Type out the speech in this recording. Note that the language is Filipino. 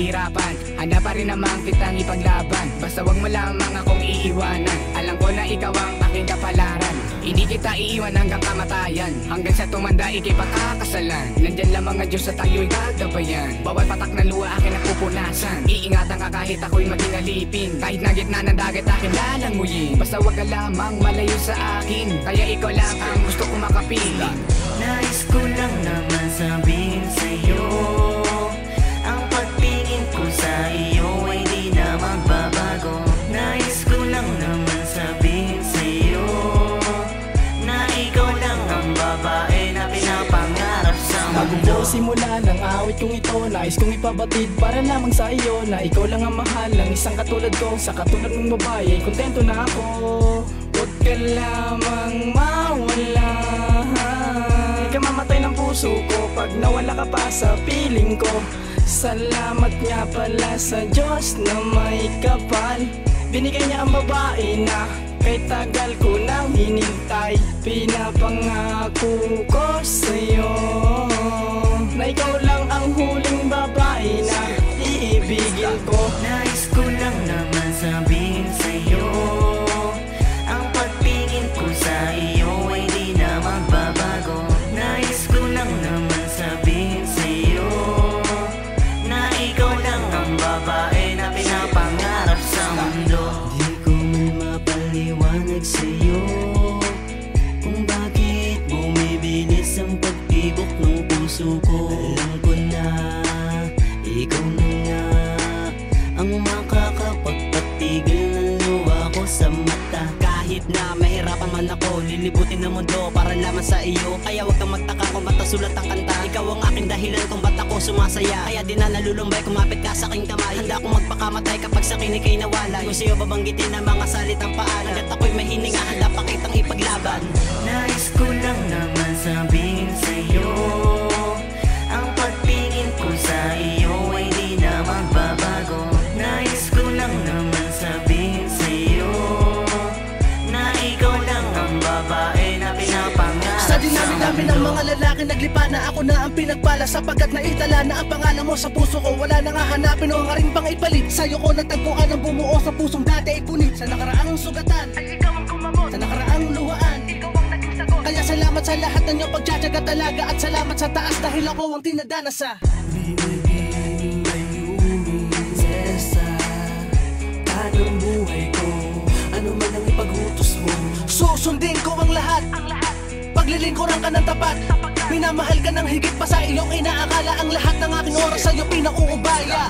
kahirapan, handa pa rin namang kitang ipaglaban. Basta wag mo lamang akong iiwanan. Alam ko na ikaw ang aking kapalaran. Hindi kita iiwan hanggang kamatayan. Hanggang sa tumanda ikay pagkakasalan. Nandyan lang mga Diyos sa tayo'y gagabayan. Bawat patak ng luha akin ang pupunasan. Iingatan ka kahit ako'y maging alipin. Kahit na gitna ng dagat akin lalanguyin. Basta wag ka lamang malayo sa akin. Kaya ikaw lang ang gusto ko makapiling. Nais ko lang naman sabihin sa'yo, ang pagtingin ko sa iyo ay di na magbabago. Nais ko lang naman sabihin sa'yo na ikaw lang ang babae na pinapangarap sa mundo. Bago ko simulan ang awit kong ito, nais kong ipabatid para lamang sa iyo na ikaw lang ang mahal ng isang katulad ko. Sa katulad mong babae ay kontento na ako. Huwag ka lamang mawala, ikaw mamatay ng puso ko pag nawala ka pa sa piling ko. Salamat nga pala sa Diyos na may kapal. Binigay niya ang babae na kay tagal ko nang hinintay. Pinapangako ko sa'yo na ikaw lang ang huling babae na iibigin ko. Nais ko lang naman sabihin sa'yo, ang pagtingin ko sa iyo ay di na magbabago. Nais ko lang naman sabihin sa'yo na ikaw lang ang babae na pinapangarap sa mundo. Di ko man mapaliwanag sa'yo kung bakit bumibilis ang pagtibok ng puso ko. Alam ko na ikaw na nga ang makakapagpatigil ng luha ko sa mata. Kahit na mahirapan man ako, lilibutin ng mundo para lamang sa iyo. Kaya wag kang magtaka kung ba't nasulat ang kanta. Ikaw ang aking dahilan kung ba't ako sumasaya. Kaya di na nalulumbay, kumapit ka sa aking kamay. Handa akong magpakamatay kapag sa akin ika'y nawala. Kung sa'yo babanggitin ang mga salitang paalam. Hanggat ako'y may hininga, handa pa kitang ipaglaban. Nais ko lang naman sabihin sa'yo, ang pagtingin ko sa iyo ay di na magbabago. Nais ko lang naman sabihin sa'yo na ikaw lang ang babae na pinapangarap sa dinami-dami ng mga lalaki naglipa na ako na ang pinagpala, sapagkat naitala na ang pangalan mo sa puso ko. Wala nang hahanapin o nga rin pang ipalit. Sa'yo ko natagpuan ang bumuo sa pusong dati ay punit. Sa nakaraang sugatan ay ikaw ang kumamot. Sa nakaraang luhaan ikaw ang naging sagot. Kaya salamat sa lahat ng iyong pagtsatsaga talaga. At salamat sa taas dahil ako ang tinadana sa Binigin mayroon sa tanong buhay ko. Ano man ang ipag-utos mo, susundin ko ang lahat. Paglilingkuran ka ng tapat, minamahal ka ng higit pa sa iyong inaakala. Ang lahat ng aking oras sa'yo pinauubaya.